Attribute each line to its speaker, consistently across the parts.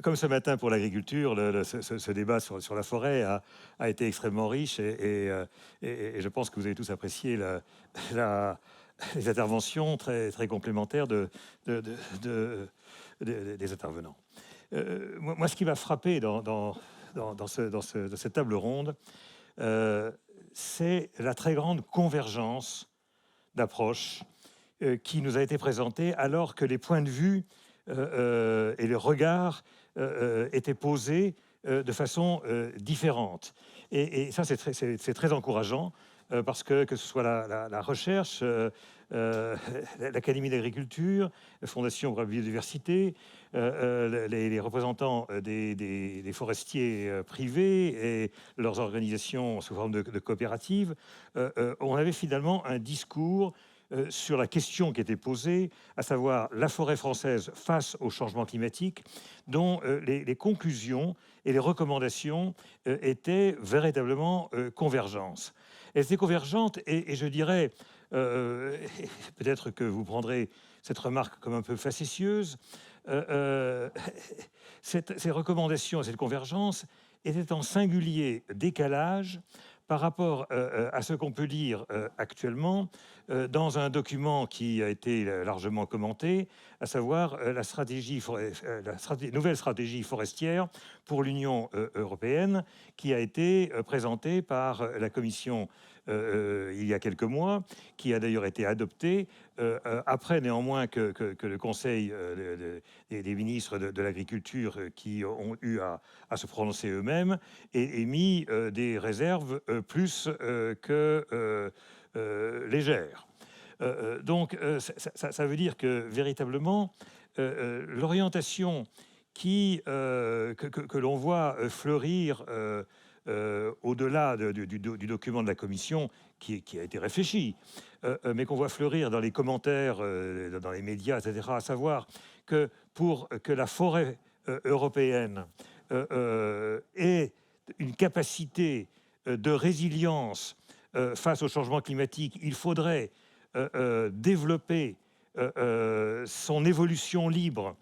Speaker 1: Comme ce matin pour l'agriculture, ce débat sur la forêt a été extrêmement riche et je pense que vous avez tous apprécié la- les interventions très complémentaires de- de- de- des intervenants. Moi, ce qui m'a frappé dans cette table ronde, euh, c'est la très grande convergence d'approche qui nous a été présentée alors que les points de vue et le regard étaient posés de façon différente. Et ça, c'est très encourageant parce que ce soit la recherche, l'Académie d'agriculture, la Fondation pour la biodiversité, les représentants des forestiers privés et leurs organisations sous forme de coopératives, on avait finalement un discours sur la question qui était posée, à savoir la forêt française face au changement climatique, dont les conclusions et les recommandations étaient véritablement convergentes. Elles étaient convergentes et je dirais, euh, peut-être que vous prendrez cette remarque comme un peu facétieuse, euh, euh, ces recommandations et cette convergence étaient en singulier décalage par rapport à ce qu'on peut lire actuellement dans un document qui a été largement commenté, à savoir nouvelle stratégie forestière pour l'Union européenne, qui a été présentée par la Commission il y a quelques mois, qui a d'ailleurs été adoptée après néanmoins que le Conseil des ministres de l'Agriculture qui ont eu à se prononcer eux-mêmes et émis des réserves plus que légères. Ça veut dire que véritablement, l'orientation que l'on voit fleurir au-delà du document de la Commission qui a été réfléchi, mais qu'on voit fleurir dans les commentaires, dans les médias, etc., à savoir que pour que la forêt européenne ait une capacité de résilience face au changement climatique, il faudrait développer son évolution libre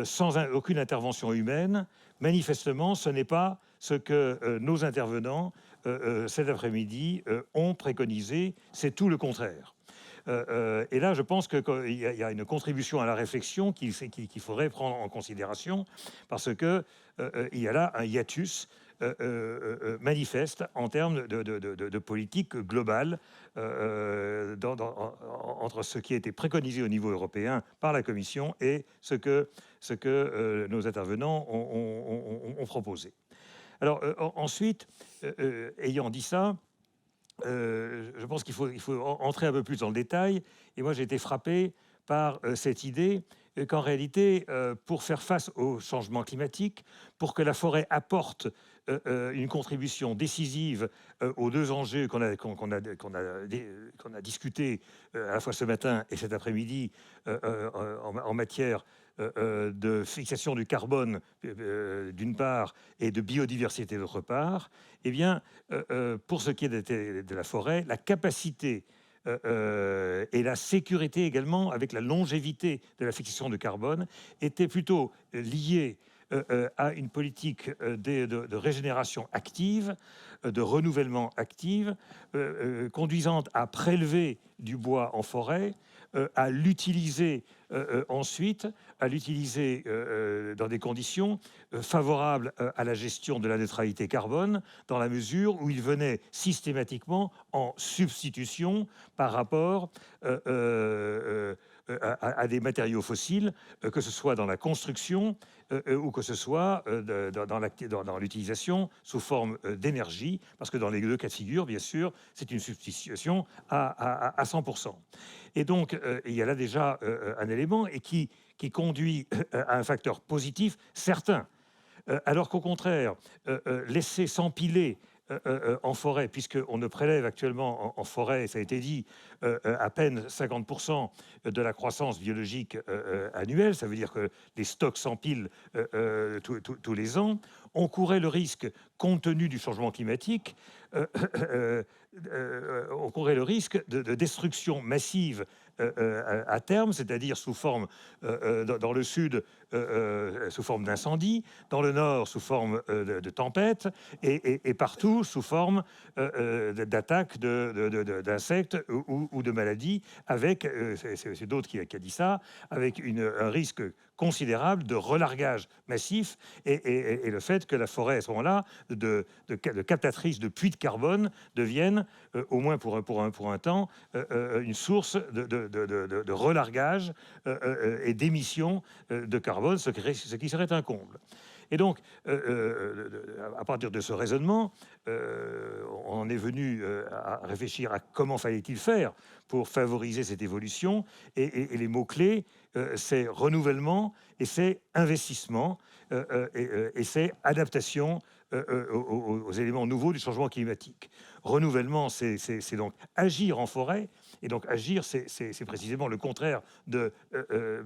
Speaker 1: sans aucune intervention humaine. Manifestement, ce n'est pas ce que nos intervenants cet après-midi ont préconisé, c'est tout le contraire. Et là, je pense qu'il y a une contribution à la réflexion qu'il faudrait prendre en considération, parce qu'il y a là un hiatus manifeste en termes de politique globale entre ce qui a été préconisé au niveau européen par la Commission et ce que nos intervenants ont proposé. Alors ensuite, ayant dit ça, je pense qu'il faut entrer un peu plus dans le détail. Et moi, j'ai été frappé par cette idée qu'en réalité, pour faire face au changement climatique, pour que la forêt apporte une contribution décisive aux deux enjeux qu'on a discutés à la fois ce matin et cet après-midi en matière de fixation du carbone d'une part et de biodiversité d'autre part, eh bien, pour ce qui est de la forêt, la capacité et la sécurité également, avec la longévité de la fixation de carbone, étaient plutôt liées à une politique de régénération active, de renouvellement active, conduisant à prélever du bois en forêt, à l'utiliser ensuite, à l'utiliser dans des conditions favorables à la gestion de la neutralité carbone, dans la mesure où il venait systématiquement en substitution par rapport à des matériaux fossiles, que ce soit dans la construction ou que ce soit dans l'utilisation sous forme d'énergie, parce que dans les deux cas de figure, bien sûr, c'est une substitution à 100%. Et donc, il y a là déjà un élément et qui conduit à un facteur positif certain. Alors qu'au contraire, laisser s'empiler en forêt, puisqu'on ne prélève actuellement en forêt, ça a été dit, à peine 50% de la croissance biologique annuelle, ça veut dire que les stocks s'empilent tous les ans, on courait le risque, compte tenu du changement climatique, on courait le risque de destruction massive à terme, c'est-à-dire sous forme dans le sud sous forme d'incendie, dans le nord sous forme de tempête, et partout sous forme d'attaques d'insectes ou de maladies, avec, c'est d'autres qui a dit ça, avec un risque considérable de relargage massif et le fait que la forêt, à ce moment-là, de captatrice de puits de carbone devienne, au moins pour un temps, une source de relargage et d'émissions de carbone, ce qui serait un comble. Et donc, à partir de ce raisonnement, on en est venu à réfléchir à comment fallait-il faire pour favoriser cette évolution. Et les mots-clés, c'est renouvellement et c'est investissement et c'est adaptation aux éléments nouveaux du changement climatique. Renouvellement, c'est donc agir en forêt. Et donc agir, c'est précisément le contraire de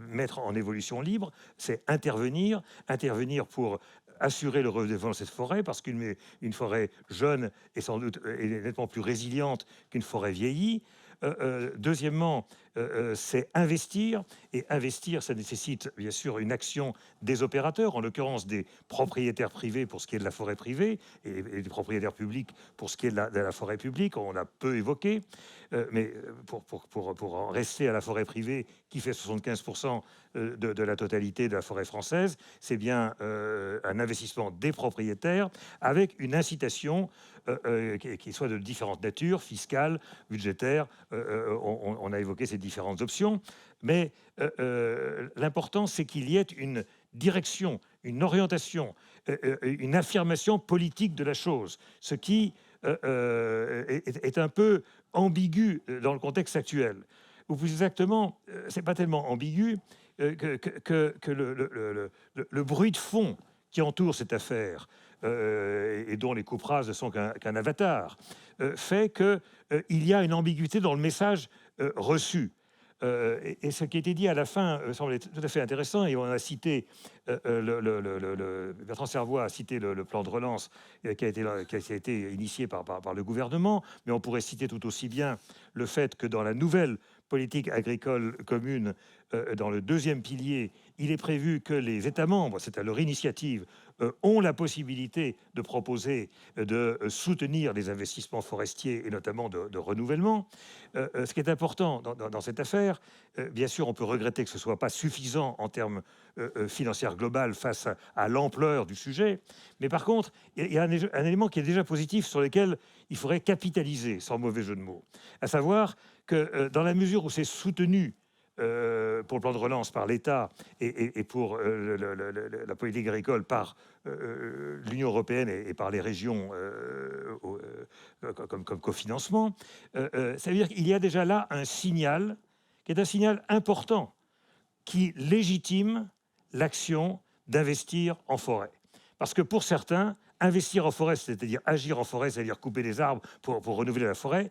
Speaker 1: mettre en évolution libre. C'est intervenir pour assurer le redéveloppement de cette forêt, parce qu'une forêt jeune est sans doute est nettement plus résiliente qu'une forêt vieillie. Deuxièmement, c'est investir. Et investir, ça nécessite bien sûr une action des opérateurs, en l'occurrence des propriétaires privés pour ce qui est de la forêt privée, et des propriétaires publics pour ce qui est de la forêt publique. On l'a peu évoqué, mais pour en rester à la forêt privée, qui fait 75% de la totalité de la forêt française, c'est bien un investissement des propriétaires avec une incitation qui soit de différentes natures, fiscales, budgétaires. On a évoqué ces différentes options, mais l'important, c'est qu'il y ait une direction, une orientation, une affirmation politique de la chose, ce qui est un peu ambigu dans le contexte actuel. Ou plus exactement, c'est pas tellement ambigu que le bruit de fond qui entoure cette affaire, et dont les coupes rases ne sont qu'un avatar, fait qu'il y a une ambiguïté dans le message reçu. Et ce qui a été dit à la fin semblait tout à fait intéressant, et on a cité, Bertrand Servois a cité le plan de relance qui a été initié par le gouvernement, mais on pourrait citer tout aussi bien le fait que dans la nouvelle politique agricole commune, dans le deuxième pilier, il est prévu que les États membres, c'est à leur initiative, ont la possibilité de proposer de soutenir les investissements forestiers et notamment de renouvellement. Ce qui est important dans cette affaire, bien sûr, on peut regretter que ce ne soit pas suffisant en termes financiers global face à l'ampleur du sujet, mais par contre, il y a un élément qui est déjà positif sur lequel il faudrait capitaliser, sans mauvais jeu de mots, à savoir que dans la mesure où c'est soutenu pour le plan de relance par l'État et pour la politique agricole par l'Union européenne et par les régions comme cofinancement, ça veut dire qu'il y a déjà là un signal qui est un signal important qui légitime l'action d'investir en forêt. Parce que pour certains, investir en forêt, c'est-à-dire agir en forêt, c'est-à-dire couper des arbres pour renouveler la forêt,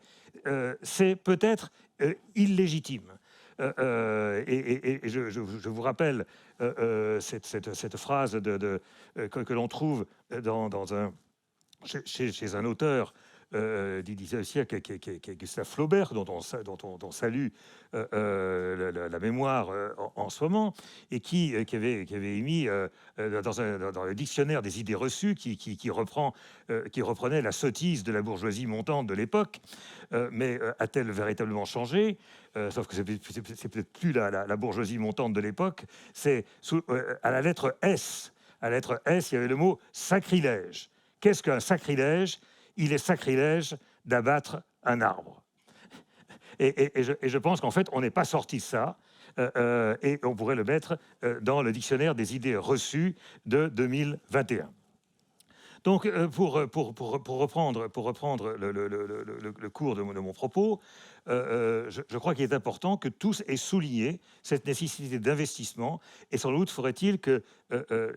Speaker 1: c'est peut-être illégitime. Et je vous rappelle cette phrase que l'on trouve chez un auteur du XIXe siècle, qui est Gustave Flaubert, dont on salue la mémoire en ce moment, et qui avait émis dans le dictionnaire des idées reçues, qui reprenait la sottise de la bourgeoisie montante de l'époque. Mais a-t-elle véritablement changé? Sauf que c'est peut-être plus la bourgeoisie montante de l'époque, c'est à la lettre S. À la lettre S, il y avait le mot sacrilège. Qu'est-ce qu'un sacrilège? Il est sacrilège d'abattre un arbre. Et je pense qu'en fait, on n'est pas sorti de ça, et on pourrait le mettre dans le dictionnaire des idées reçues de 2021. Donc, pour reprendre le cours de mon propos, je crois qu'il est important que tous aient souligné cette nécessité d'investissement, et sans doute faudrait-il que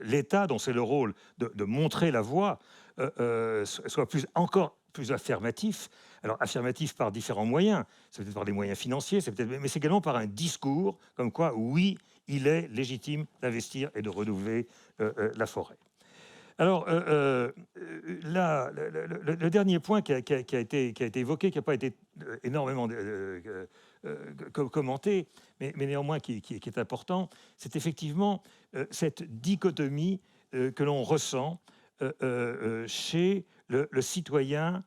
Speaker 1: l'État, dont c'est le rôle de montrer la voie, soit encore plus affirmatif. Alors, affirmatif par différents moyens. C'est peut-être par des moyens financiers, mais c'est également par un discours comme quoi, oui, il est légitime d'investir et de renouveler la forêt. Alors, le dernier point qui a été évoqué, qui n'a pas été énormément commenté, mais néanmoins qui est important, c'est effectivement cette dichotomie que l'on ressent chez le citoyen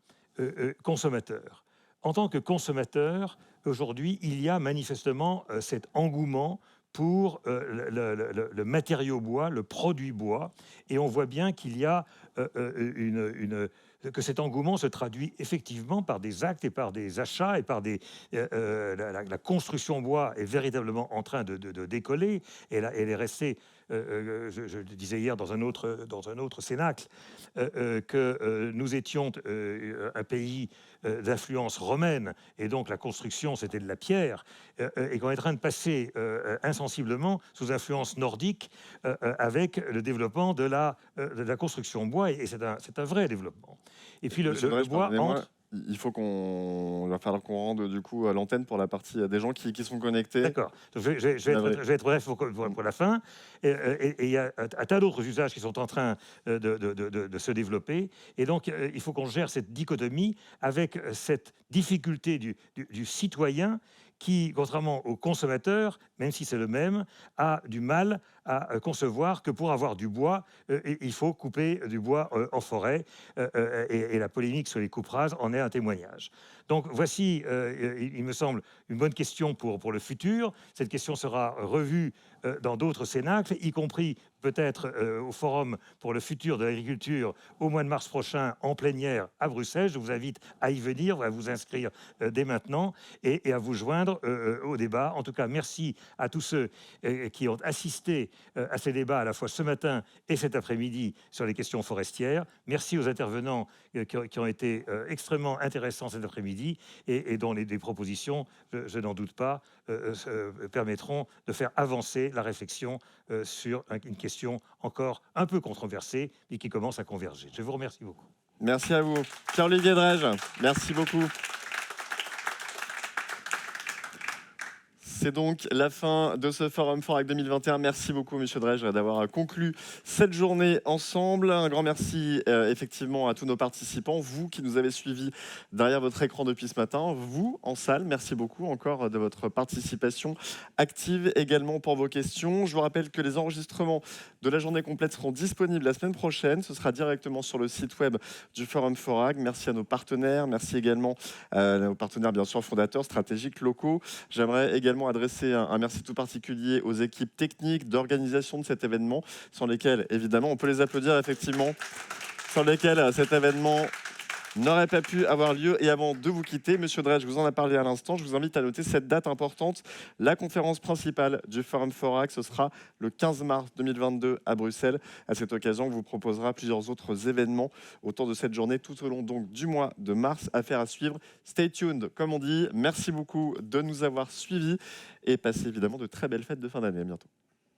Speaker 1: consommateur. En tant que consommateur, aujourd'hui, il y a manifestement cet engouement pour le matériau bois, le produit bois, et on voit bien qu'il y a que cet engouement se traduit effectivement par des actes et par des achats et par la construction bois est véritablement en train de décoller. Elle est restée, je le disais hier dans un autre cénacle, que nous étions un pays d'influence romaine, et donc la construction c'était de la pierre, et qu'on est en train de passer insensiblement sous influence nordique avec le développement de la construction bois, et c'est un vrai développement. Et puis le bois entre...
Speaker 2: Il va falloir qu'on rende du coup à l'antenne pour la partie des gens qui sont connectés.
Speaker 1: D'accord. Je vais être bref pour la fin. Et il y a un tas d'autres usages qui sont en train de se développer. Et donc, il faut qu'on gère cette dichotomie avec cette difficulté du citoyen qui, contrairement au consommateur, même si c'est le même, a du mal à concevoir que pour avoir du bois, il faut couper du bois en forêt. Et la polémique sur les coupes rases en est un témoignage. Donc voici, il me semble, une bonne question pour le futur. Cette question sera revue dans d'autres cénacles, y compris peut-être au Forum pour le futur de l'agriculture au mois de mars prochain en plénière à Bruxelles. Je vous invite à y venir, à vous inscrire dès maintenant et à vous joindre au débat. En tout cas, merci à tous ceux qui ont assisté à ces débats à la fois ce matin et cet après-midi sur les questions forestières. Merci aux intervenants qui ont été extrêmement intéressants cet après-midi et dont des propositions, je n'en doute pas, permettront de faire avancer la réflexion sur une question encore un peu controversée, mais qui commence à converger. Je vous remercie beaucoup.
Speaker 2: Merci à vous. Pierre-Olivier Drège, merci beaucoup. C'est donc la fin de ce Forum Forac 2021. Merci beaucoup, Monsieur Drège, d'avoir conclu cette journée ensemble. Un grand merci effectivement à tous nos participants, vous qui nous avez suivis derrière votre écran depuis ce matin, vous en salle, merci beaucoup encore de votre participation active également pour vos questions. Je vous rappelle que les enregistrements de la journée complète seront disponibles la semaine prochaine. Ce sera directement sur le site web du Forum Forac. Merci à nos partenaires, merci également à nos partenaires bien sûr fondateurs stratégiques locaux. J'aimerais également adresser un merci tout particulier aux équipes techniques d'organisation de cet événement, sans lesquelles, évidemment, on peut les applaudir effectivement, sans lesquelles cet événement n'aurait pas pu avoir lieu. Et avant de vous quitter, Monsieur Drège, je vous en ai parlé à l'instant, je vous invite à noter cette date importante. La conférence principale du Forum Forac, ce sera le 15 mars 2022 à Bruxelles. À cette occasion, on vous proposera plusieurs autres événements autour de cette journée, tout au long donc du mois de mars. Affaire à suivre. Stay tuned, comme on dit. Merci beaucoup de nous avoir suivis et passez évidemment de très belles fêtes de fin d'année. À bientôt.